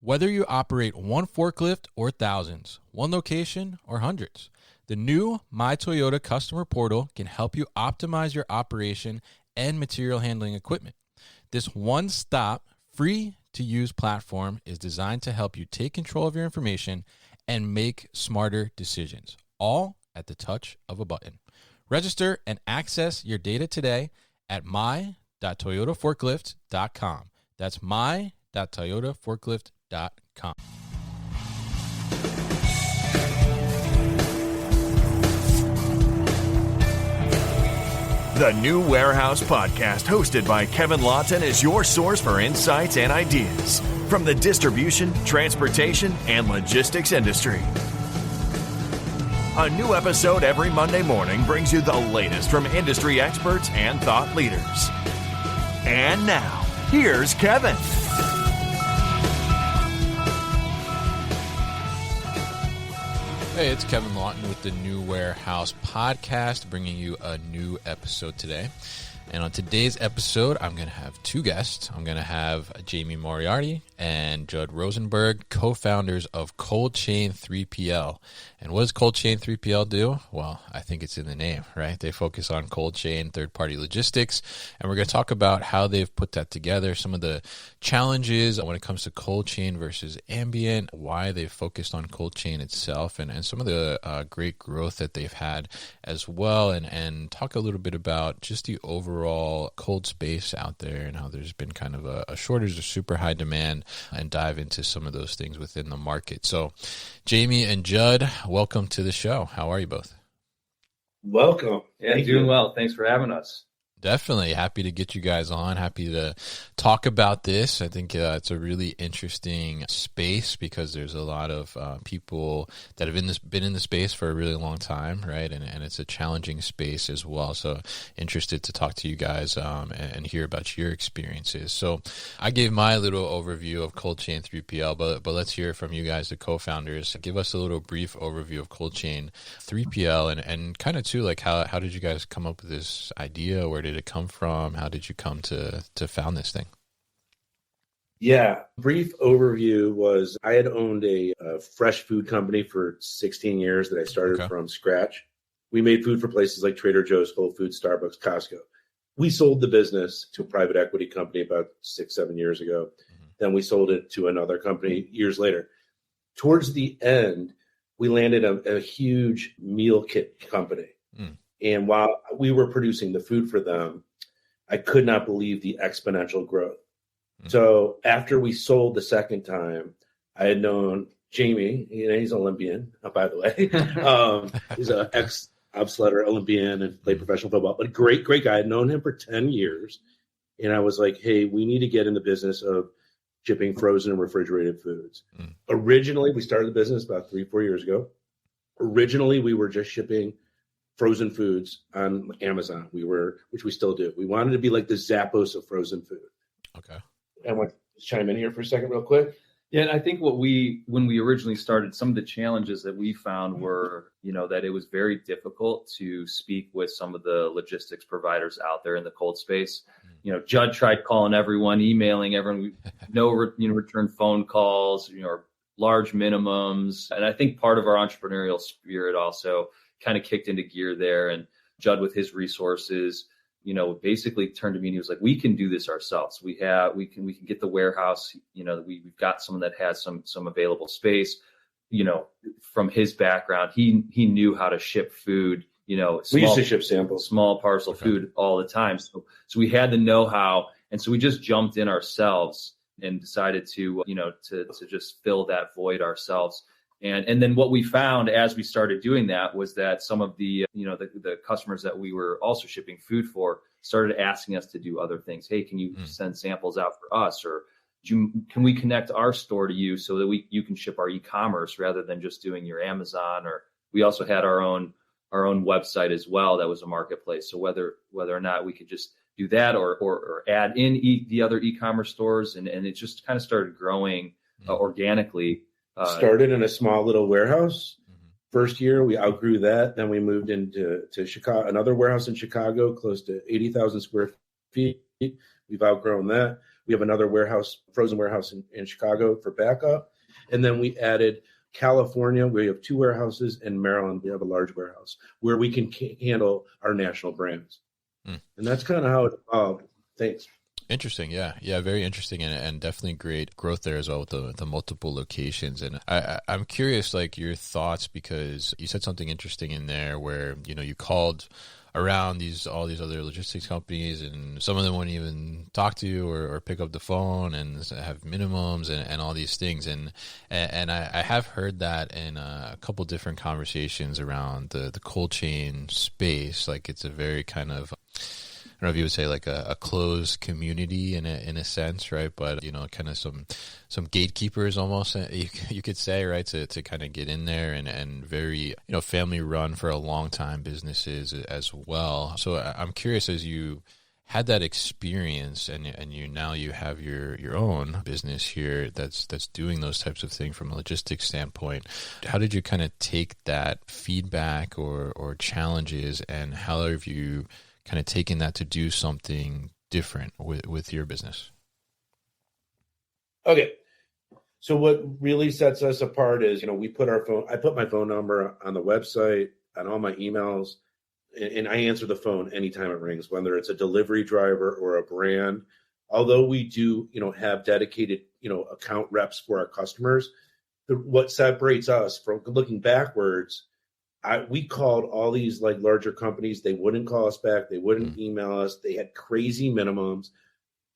Whether you operate one forklift or thousands, one location or hundreds, the new My Toyota customer portal can help you optimize your operation and material handling equipment. This one-stop, free-to-use platform is designed to help you take control of your information and make smarter decisions, all at the touch of a button. Register and access your data today at my.toyotaforklift.com. That's my.toyotaforklift.com. The New Warehouse Podcast, hosted by Kevin Lawton, is your source for insights and ideas from the distribution, transportation, and logistics industry. A new episode every Monday morning brings you the latest from industry experts and thought leaders. And now, here's Kevin. Hey, it's Kevin Lawton with the New Warehouse Podcast, bringing you a new episode today. And on today's episode, I'm going to have two guests. I'm going to have Jamie Moriarty and Judd Rosenberg, co-founders of Cold Chain 3PL. And what does Cold Chain 3PL do? Well, I think it's in the name, right? They focus on cold chain, third-party logistics, and we're going to talk about how they've put that together, some of the challenges when it comes to cold chain versus ambient, why they've focused on cold chain itself, and some of the great growth that they've had as well, and talk a little bit about just the overall cold space out there and how there's been kind of a shortage of super high demand, and dive into some of those things within the market. So Jamie and Judd, welcome to the show. How are you both? Welcome. Yeah, doing well. Thanks for having us. Definitely happy to get you guys on. Happy to talk about this. I think it's a really interesting space because there's a lot of people that have been in the space for a really long time, right? And it's a challenging space as well. So interested to talk to you guys and hear about your experiences. So I gave my little overview of Cold Chain 3PL, but let's hear from you guys, the co-founders. Give us a little brief overview of Cold Chain 3PL and kind of too, like how did you guys come up with this idea? Where did it come from? How did you come to found this thing? Yeah, brief overview was I had owned a fresh food company for 16 years that I started from scratch. We made food for places like Trader Joe's, Whole Foods, Starbucks, Costco. We sold the business to a private equity company about 6-7 years ago. Mm-hmm. Then we sold it to another company years later. Towards the end, we landed a huge meal kit company. Mm. And while we were producing the food for them, I could not believe the exponential growth. Mm-hmm. So after we sold the second time, I had known Jamie. He's an Olympian, by the way. He's an ex-bobsledder Olympian and played professional football, but a great guy. I'd known him for 10 years. And I was like, hey, we need to get in the business of shipping frozen and refrigerated foods. Mm. Originally, we started the business about 3-4 years ago. Originally, we were just shipping frozen foods on Amazon. Which we still do. We wanted to be like the Zappos of frozen food. Okay. I want to chime in here for a second real quick. Yeah, and I think when we originally started, some of the challenges that we found were, that it was very difficult to speak with some of the logistics providers out there in the cold space. Judd tried calling everyone, emailing everyone, no return phone calls, or large minimums. And I think part of our entrepreneurial spirit also kind of kicked into gear there. And Judd, with his resources, basically turned to me and he was like, we can do this ourselves. We can get the warehouse, we've got someone that has some available space. From his background, he knew how to ship food, we used to ship samples, small parcel food all the time. So we had the know-how. And so we just jumped in ourselves and decided to just fill that void ourselves. And then what we found as we started doing that was that some of the customers that we were also shipping food for started asking us to do other things. Hey, can you send samples out for us? Or can we connect our store to you so that you can ship our e-commerce rather than just doing your Amazon? Or we also had our own website as well that was a marketplace. So whether or not we could just do that or add in the other e-commerce stores, and it just kind of started growing organically. Started in a small little warehouse. Mm-hmm. First year, we outgrew that. Then we moved into Chicago, another warehouse in Chicago, close to 80,000 square feet. We've outgrown that. We have another frozen warehouse in Chicago for backup. And then we added California. We have 2 warehouses. In Maryland, we have a large warehouse where we can handle our national brands. And that's kind of how it evolved. Thanks. Interesting. Yeah. Very interesting. And definitely great growth there as well with the multiple locations. And I'm curious, like, your thoughts, because you said something interesting in there where, you called around all these other logistics companies, and some of them wouldn't even talk to you or pick up the phone and have minimums and all these things. And I have heard that in a couple different conversations around the cold chain space. Like, it's a very kind of, I don't know if you would say like a closed community in a sense, right? But kind of some gatekeepers almost, you could say, right, to kind of get in there, and very family run for a long time businesses as well. So I'm curious, as you had that experience, and you have your own business here that's doing those types of things from a logistics standpoint. How did you kind of take that feedback or challenges, and how have you kind of taking that to do something different with your business? Okay. So what really sets us apart is, I put my phone number on the website, on all my emails, and I answer the phone anytime it rings, whether it's a delivery driver or a brand. Although we do, have dedicated, account reps for our customers, what separates us from looking backwards, we called all these like larger companies. They wouldn't call us back. They wouldn't email us. They had crazy minimums.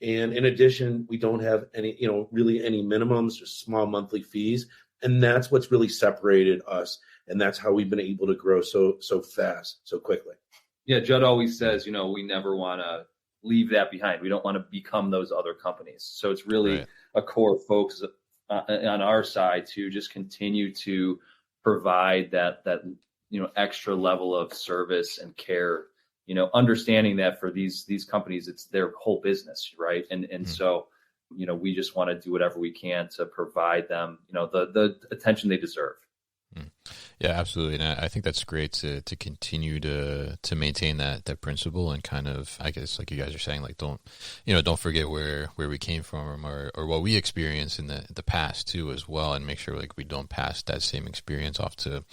And in addition, we don't have any, really any minimums, just small monthly fees. And that's what's really separated us. And that's how we've been able to grow so fast, so quickly. Yeah. Judd always says, we never want to leave that behind. We don't want to become those other companies. So it's really a core focus on our side to just continue to provide that extra level of service and care, understanding that for these companies, it's their whole business, right? And so, we just want to do whatever we can to provide them, the attention they deserve. Yeah, absolutely. And I think that's great to continue to maintain that principle, and kind of, I guess, like you guys are saying, like, don't forget where we came from, or what we experienced in the past too as well, and make sure like we don't pass that same experience off to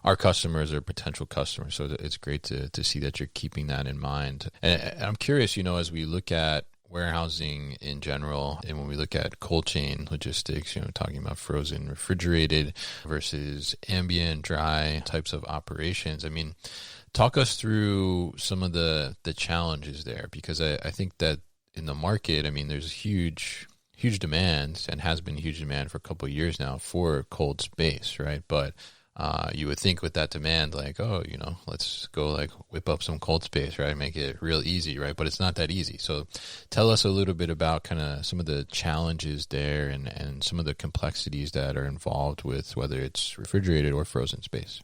our customers or potential customers. So it's great to see that you're keeping that in mind. And I'm curious, as we look at warehousing in general, and when we look at cold chain logistics, talking about frozen, refrigerated versus ambient, dry types of operations. I mean, talk us through some of the challenges there, because I think that in the market, I mean, there's huge demand, and has been huge demand for a couple of years now for cold space, right? But you would think with that demand, like, let's go like whip up some cold space, right? Make it real easy, right? But it's not that easy. So tell us a little bit about kind of some of the challenges there, and some of the complexities that are involved with whether it's refrigerated or frozen space.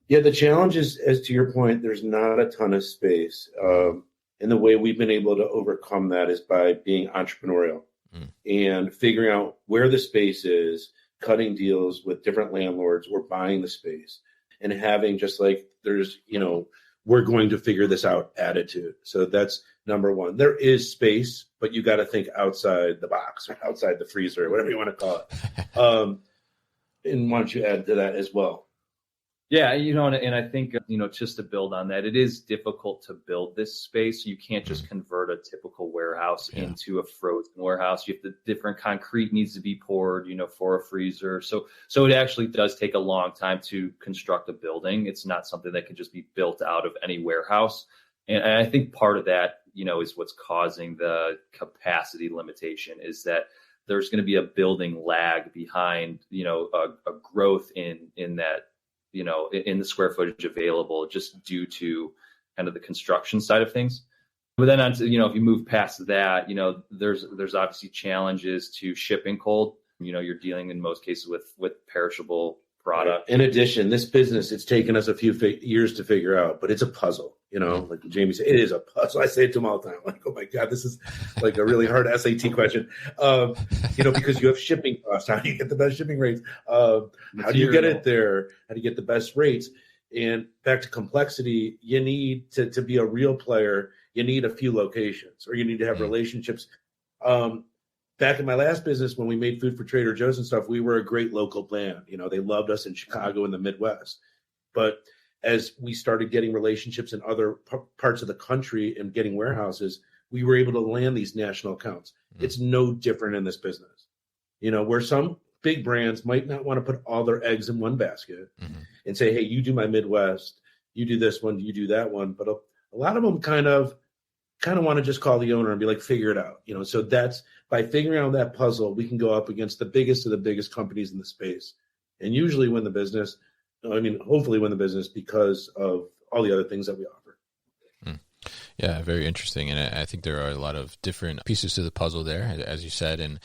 Yeah, the challenge is, as to your point, there's not a ton of space. And the way we've been able to overcome that is by being entrepreneurial and figuring out where the space is, cutting deals with different landlords, or buying the space, and having just like there's, we're going to figure this out attitude. So that's number one. There is space, but you got to think outside the box, or outside the freezer, whatever you want to call it. And why don't you add to that as well? Yeah, and I think, just to build on that, it is difficult to build this space. You can't just convert a typical warehouse into a frozen warehouse. Different concrete needs to be poured, for a freezer. So it actually does take a long time to construct a building. It's not something that can just be built out of any warehouse. And I think part of that, is what's causing the capacity limitation, is that there's going to be a building lag behind, a growth in that, in the square footage available, just due to kind of the construction side of things. But then if you move past that, there's obviously challenges to shipping cold. You're dealing in most cases with perishable product. In addition, this business, it's taken us a few years to figure out, but it's a puzzle. Like Jamie said, it is a puzzle. I say it to him all the time. Like, oh my God, this is like a really hard SAT question. Because you have shipping costs. How do you get the best shipping rates? How do you get it there? How do you get the best rates? And back to complexity, you need to be a real player. You need a few locations, or you need to have relationships Back in my last business, when we made food for Trader Joe's and stuff, we were a great local brand. They loved us in Chicago and the Midwest. But as we started getting relationships in other parts of the country and getting warehouses, we were able to land these national accounts. Mm-hmm. It's no different in this business. Where some big brands might not want to put all their eggs in one basket and say, hey, you do my Midwest, you do this one, you do that one. But a lot of them kind of want to just call the owner and be like, figure it out. So that's by figuring out that puzzle, we can go up against the biggest of the biggest companies in the space and usually win the business. Hopefully win the business because of all the other things that we offer. Yeah, very interesting. And I think there are a lot of different pieces to the puzzle there, as you said, and,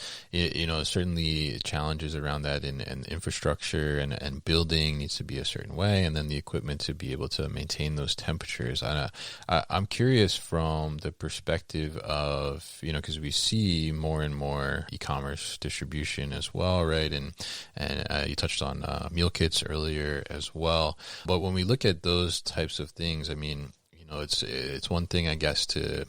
certainly challenges around that and infrastructure and building needs to be a certain way, and then the equipment to be able to maintain those temperatures. I'm curious from the perspective of, because we see more and more e-commerce distribution as well, right? And you touched on meal kits earlier as well. But when we look at those types of things, it's one thing, I guess, to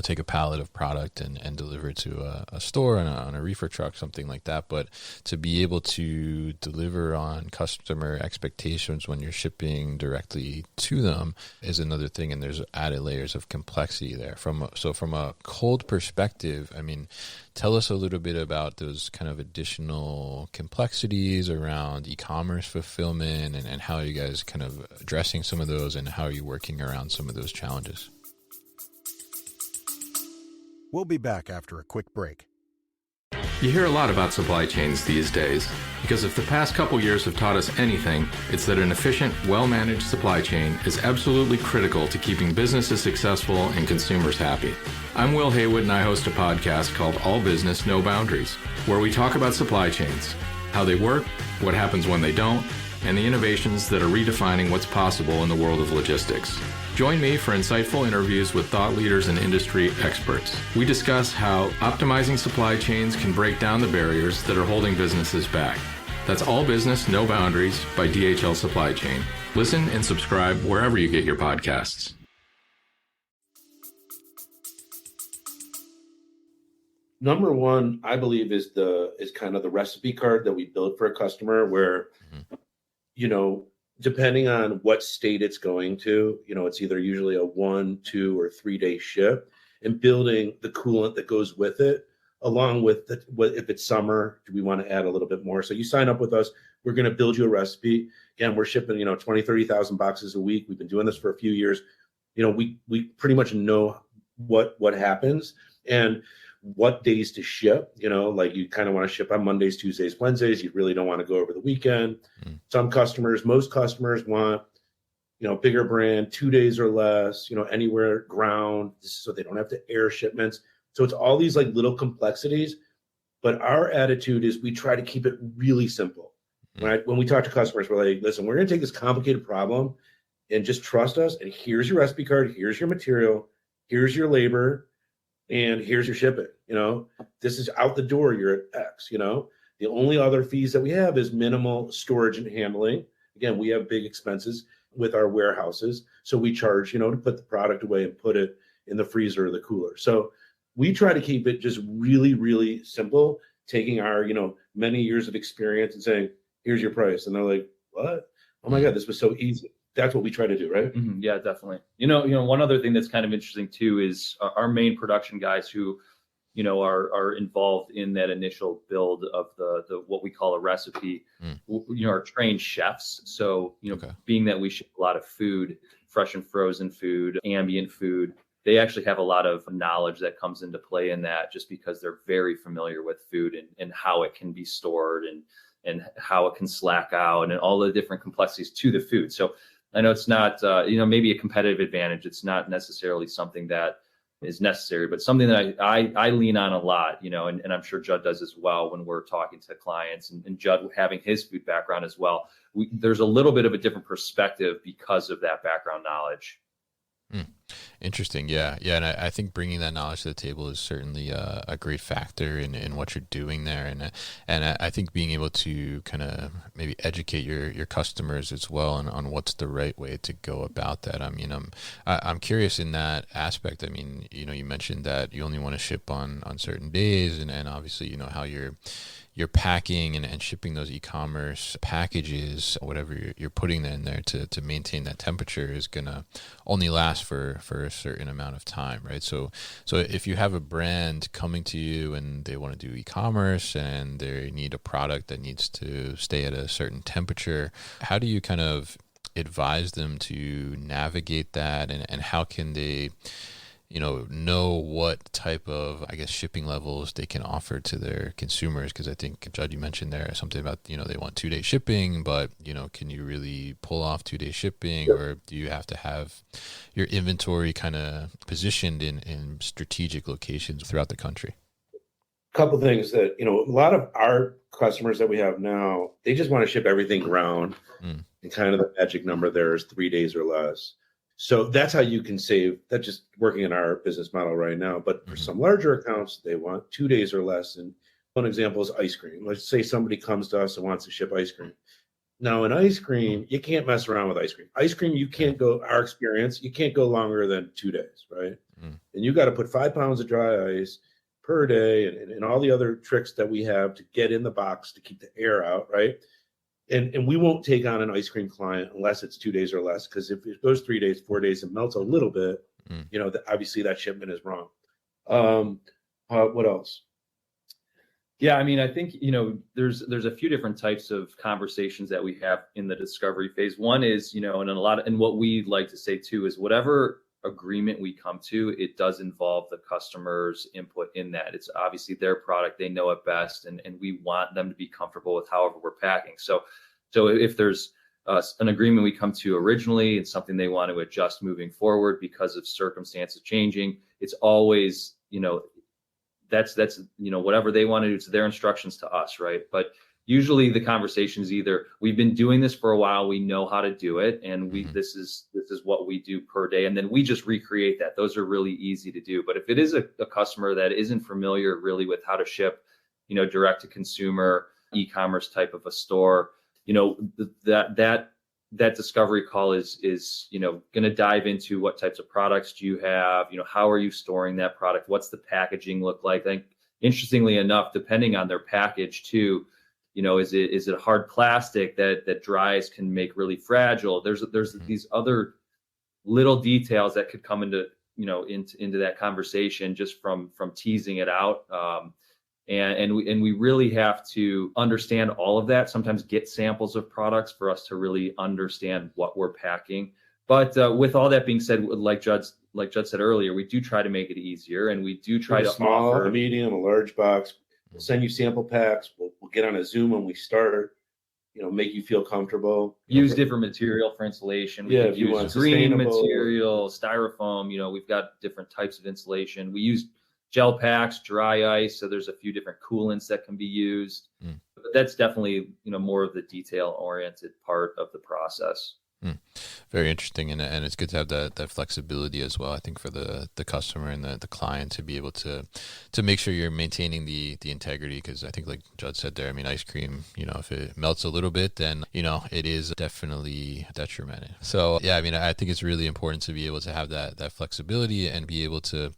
take a pallet of product and deliver it to a store on a reefer truck, something like that. But to be able to deliver on customer expectations when you're shipping directly to them is another thing, and there's added layers of complexity there. From a cold perspective, tell us a little bit about those kind of additional complexities around e-commerce fulfillment and how you guys kind of addressing some of those, and how are you working around some of those challenges? We'll be back after a quick break. You hear a lot about supply chains these days, because if the past couple years have taught us anything, it's that an efficient, well-managed supply chain is absolutely critical to keeping businesses successful and consumers happy. I'm Will Haywood, and I host a podcast called All Business, No Boundaries, where we talk about supply chains, how they work, what happens when they don't, and the innovations that are redefining what's possible in the world of logistics. Join me for insightful interviews with thought leaders and industry experts. We discuss how optimizing supply chains can break down the barriers that are holding businesses back. That's All Business, No Boundaries by DHL Supply Chain. Listen and subscribe wherever you get your podcasts. Number one, I believe, is kind of the recipe card that we build for a customer where, depending on what state it's going to, it's either usually a 1, 2, or 3 day ship, and building the coolant that goes with it, along with if it's summer, do we want to add a little bit more? So you sign up with us, we're going to build you a recipe. Again, we're shipping, 20, 30,000 boxes a week. We've been doing this for a few years. We pretty much know what happens and what days to ship. Like you kind of want to ship on Mondays, Tuesdays, Wednesdays. You really don't want to go over the weekend. Most customers want, bigger brand, 2 days or less, anywhere ground, so they don't have to air shipments. So it's all these like little complexities, but our attitude is we try to keep it really simple, right? When we talk to customers, we're like, listen, we're going to take this complicated problem and just trust us. And here's your recipe card. Here's your material. Here's your labor. And here's your shipping. This is out the door. You're at X. The only other fees that we have is minimal storage and handling. Again, we have big expenses with our warehouses, so we charge, to put the product away and put it in the freezer or the cooler. So we try to keep it just really, really simple, taking our, many years of experience and saying, here's your price. And they're like, what? Oh my God, this was so easy. That's what we try to do, right? Mm-hmm. Yeah, definitely. One other thing that's kind of interesting too is our main production guys who, are involved in that initial build of the what we call a recipe, are trained chefs. So, being that we ship a lot of food, fresh and frozen food, ambient food, they actually have a lot of knowledge that comes into play in that, just because they're very familiar with food and how it can be stored and how it can slack out and all the different complexities to the food. So I know it's not, maybe a competitive advantage. It's not necessarily something that is necessary, but something that I lean on a lot, and I'm sure Judd does as well when we're talking to clients, and Judd having his food background as well. There's a little bit of a different perspective because of that background knowledge. Interesting. Yeah. Yeah. And I think bringing that knowledge to the table is certainly a great factor in what you're doing there. And I think being able to kind of maybe educate your customers as well on what's the right way to go about that. I mean, I'm curious in that aspect. I mean, you mentioned that you only want to ship on certain days, and obviously, how you're packing and shipping those e-commerce packages, whatever you're putting in there to maintain that temperature is going to only last for a certain amount of time, right? So if you have a brand coming to you and they want to do e-commerce and they need a product that needs to stay at a certain temperature, how do you kind of advise them to navigate that, and how can they know what type of, I guess, shipping levels they can offer to their consumers? Because I think, Judd, you mentioned there something about, they want 2-day shipping, but, can you really pull off 2-day shipping, or do you have to have your inventory kind of positioned in strategic locations throughout the country? A couple things that, a lot of our customers that we have now, they just want to ship everything ground, and kind of the magic number there is 3 days or less. So that's how you can save. That's just working in our business model right now. But for some larger accounts, they want 2 days or less. And one example is ice cream. Let's say somebody comes to us and wants to ship ice cream. Now, in ice cream, you can't mess around with ice cream. Ice cream, you can't go, our experience, you can't go longer than 2 days, right? And you got to put 5 pounds of dry ice per day and all the other tricks that we have to get in the box to keep the air out, right? And we won't take on an ice cream client unless it's 2 days or less, because if it goes 3 days, 4 days, and melts a little bit, obviously that shipment is wrong. What else? Yeah, I mean, I think, there's a few different types of conversations that we have in the discovery phase. One is, and what we like to say too is whatever agreement we come to, it does involve the customer's input in that. It's obviously their product, they know it best, and we want them to be comfortable with however we're packing. So if there's an agreement we come to originally and something they want to adjust moving forward because of circumstances changing, it's always, that's whatever they want to do, it's their instructions to us, right? But usually the conversation is either we've been doing this for a while, we know how to do it, and this is what we do per day, and then we just recreate that. Those are really easy to do. But if it is a customer that isn't familiar really with how to ship, direct to consumer e-commerce type of a store, that discovery call is going to dive into what types of products do you have, how are you storing that product, what's the packaging look like. I think, interestingly enough, depending on their package too, is it hard plastic that dries can make really fragile? There's these other little details that could come into that conversation just from teasing it out. And we really have to understand all of that. Sometimes get samples of products for us to really understand what we're packing. But with all that being said, like Judd said earlier, we do try to make it easier, and we do try to small, offer a medium, a large box. We'll send you sample packs. We'll get on a Zoom when we start, make you feel comfortable. Use different material for insulation. We if you use want green material, styrofoam. We've got different types of insulation. We use gel packs, dry ice. So there's a few different coolants that can be used. But that's definitely, more of the detail-oriented part of the process. Very interesting, and it's good to have that flexibility as well. I think for the customer and the client to be able to make sure you're maintaining the integrity, because I think, like Judd said there, I mean, ice cream, if it melts a little bit, then it is definitely detrimental. So yeah, I mean, I think it's really important to be able to have that flexibility and be able to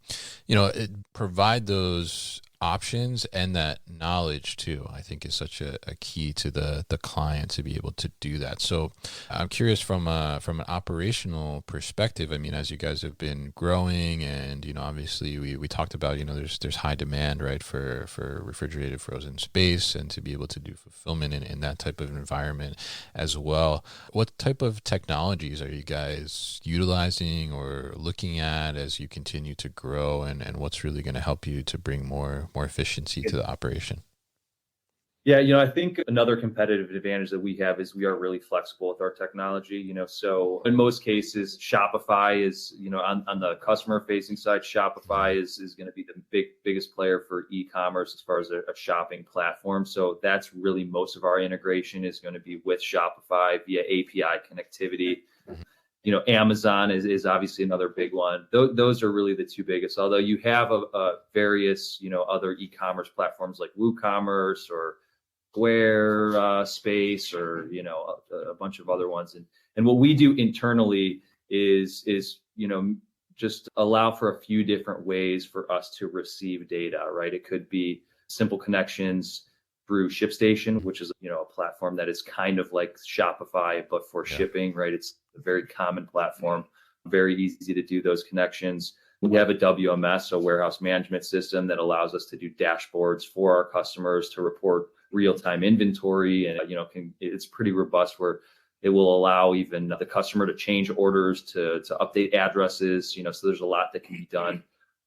provide those options and that knowledge too. I think is such a key to the client to be able to do that. So I'm curious from an operational perspective. I mean, as you guys have been growing, and obviously we talked about there's high demand, right, for refrigerated frozen space, and to be able to do fulfillment in that type of environment as well. What type of technologies are you guys utilizing or looking at as you continue to grow, and what's really going to help you to bring more efficiency to the operation? Yeah, I think another competitive advantage that we have is we are really flexible with our technology. So in most cases, Shopify is, on the customer facing side, Shopify is going to be the biggest player for e-commerce as far as a shopping platform. So that's really most of our integration is going to be with Shopify via API connectivity. Amazon is obviously another big one. Those are really the two biggest, although you have various, other e-commerce platforms like WooCommerce or Squarespace or, a bunch of other ones. And what we do internally is just allow for a few different ways for us to receive data, right? It could be simple connections through ShipStation, which is, a platform that is kind of like Shopify, but for shipping, right? It's a very common platform, very easy to do those connections. We have a WMS, a warehouse management system, that allows us to do dashboards for our customers to report real-time inventory. And, it's pretty robust, where it will allow even the customer to change orders, to update addresses, so there's a lot that can be done.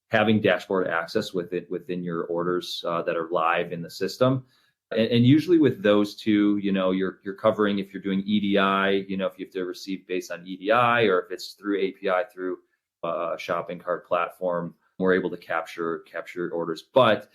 Having dashboard access within your orders that are live in the system. And usually with those two, you're covering if you're doing EDI, if you have to receive based on EDI, or if it's through API through a shopping cart platform, we're able to capture orders. But,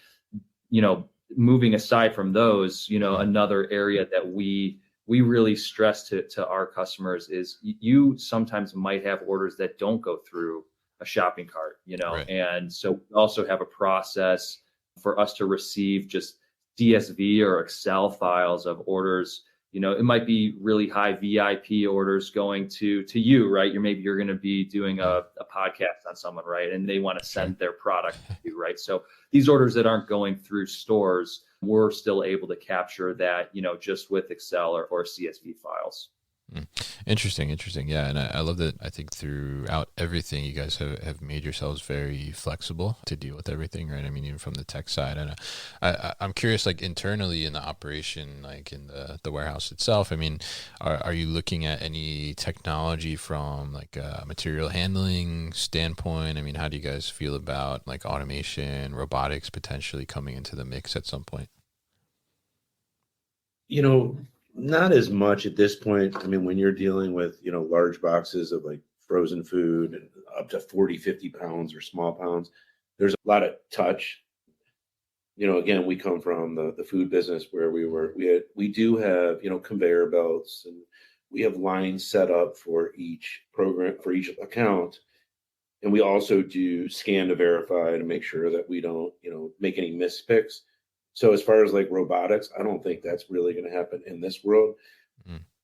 moving aside from those, another area that we really stress to our customers is you sometimes might have orders that don't go through a shopping cart, Right. And so we also have a process for us to receive just CSV or Excel files of orders. It might be really high VIP orders going to you, right? You're going to be doing a podcast on someone, right? And they want to send their product to you, right? So these orders that aren't going through stores, we're still able to capture that, just with Excel or CSV files. Interesting. Yeah. And I love that. I think throughout everything, you guys have made yourselves very flexible to deal with everything, right? I mean, even from the tech side. And I'm curious, like internally in the operation, like in the warehouse itself, I mean, are you looking at any technology from like a material handling standpoint? I mean, how do you guys feel about like automation, robotics potentially coming into the mix at some point? Not as much at this point. I mean, when you're dealing with, large boxes of like frozen food and up to 40, 50 pounds or small pounds, there's a lot of touch. Again, we come from the food business where we do have, conveyor belts, and we have lines set up for each program, for each account. And we also do scan to verify to make sure that we don't, make any mispicks. So as far as like robotics, I don't think that's really going to happen in this world.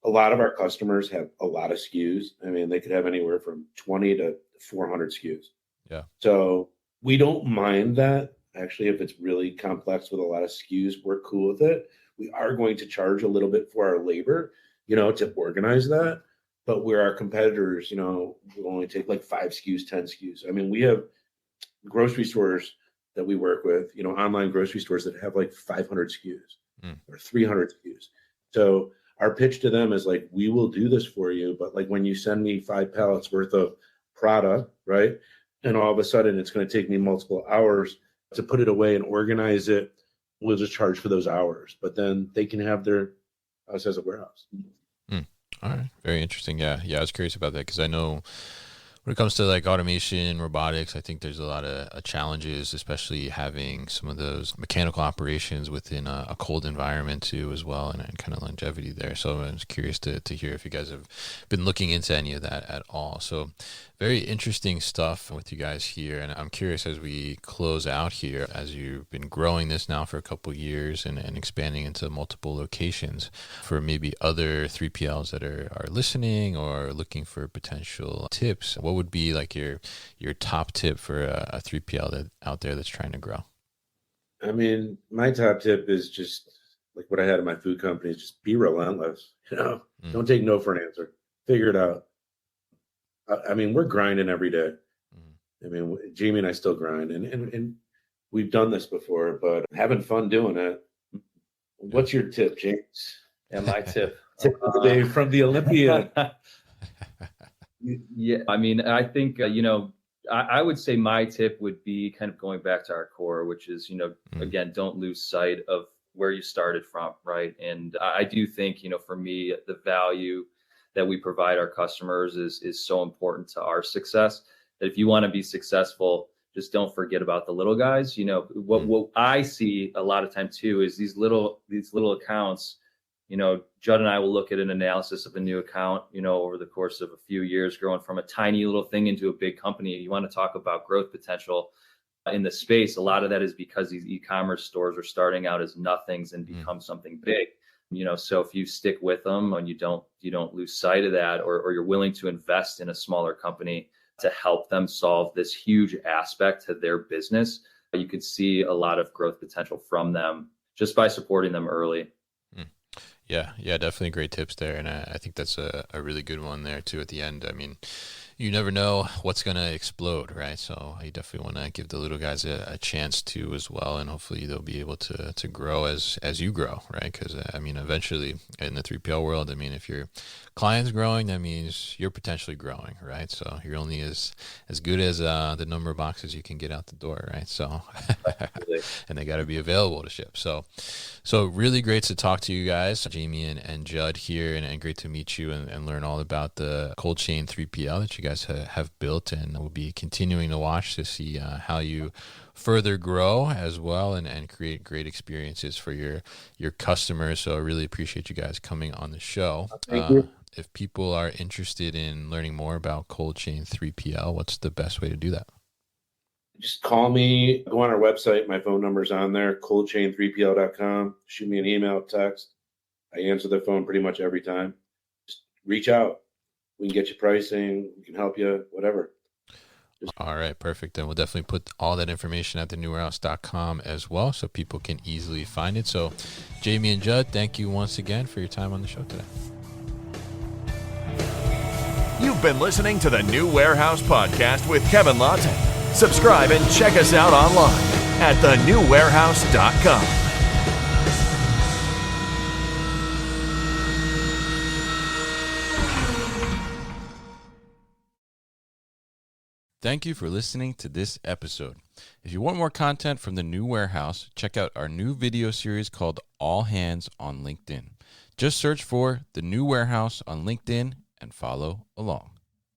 A lot of our customers have a lot of SKUs. I mean, they could have anywhere from 20 to 400 SKUs. Yeah. So we don't mind that. Actually, if it's really complex with a lot of SKUs, we're cool with it. We are going to charge a little bit for our labor, to organize that. But where our competitors, will only take like 5 SKUs, 10 SKUs. I mean, we have grocery stores that we work with, online grocery stores that have like 500 SKUs or 300 SKUs. So our pitch to them is like, we will do this for you, but like when you send me 5 pallets worth of product, right? And all of a sudden it's going to take me multiple hours to put it away and organize it. We'll just charge for those hours, but then they can have us as a warehouse. All right. Very interesting. Yeah. I was curious about that because I know when it comes to like automation, robotics, I think there's a lot of challenges, especially having some of those mechanical operations within a cold environment too, as well, and kind of longevity there. So I was curious to hear if you guys have been looking into any of that at all. So very interesting stuff with you guys here. And I'm curious, as we close out here, as you've been growing this now for a couple of years and expanding into multiple locations, for maybe other 3PLs that are listening or looking for potential tips, what would be like your top tip for a 3PL out there that's trying to grow? I mean, my top tip is just like what I had in my food company, is just be relentless. Don't take no for an answer. Figure it out. I mean, we're grinding every day. I mean, Jamie and I still grind, and we've done this before, but having fun doing it. What's your tip, James? And my tip of the day from the Olympian. Yeah, I mean, I think, I would say my tip would be kind of going back to our core, which is, again, don't lose sight of where you started from, right? And I do think, for me, the value that we provide our customers is so important to our success, that if you want to be successful, just don't forget about the little guys. What I see a lot of time too is these little accounts, Judd and I will look at an analysis of a new account, over the course of a few years, growing from a tiny little thing into a big company. You want to talk about growth potential in the space. A lot of that is because these e-commerce stores are starting out as nothings and become something big. So if you stick with them and you don't lose sight of that, or you're willing to invest in a smaller company to help them solve this huge aspect to their business, you could see a lot of growth potential from them just by supporting them early. Yeah, definitely great tips there. And I think that's a really good one there too at the end. I mean, you never know what's going to explode, right? So you definitely want to give the little guys a chance to as well. And hopefully they'll be able to grow as you grow, right? Because, eventually in the 3PL world, if your client's growing, that means you're potentially growing, right? So you're only as good as the number of boxes you can get out the door, right? So, and they got to be available to ship. So really great to talk to you guys, Jamie and Judd here, and great to meet you and learn all about the cold chain 3PL that you guys have built, and we'll be continuing to watch to see how you further grow as well and create great experiences for your customers. So I really appreciate you guys coming on the show. Thank you. If people are interested in learning more about cold chain 3PL, what's the best way to do that? Just call me, go on our website. My phone number's on there, coldchain3pl.com. Shoot me an email, text. I answer the phone pretty much every time. Just reach out. We can get you pricing. We can help you, whatever. All right, perfect. Then we'll definitely put all that information at thenewwarehouse.com as well so people can easily find it. So Jamie and Judd, thank you once again for your time on the show today. You've been listening to the New Warehouse Podcast with Kevin Lawton. Subscribe and check us out online at thenewwarehouse.com. Thank you for listening to this episode. If you want more content from the New Warehouse, check out our new video series called All Hands on LinkedIn. Just search for the New Warehouse on LinkedIn and follow along.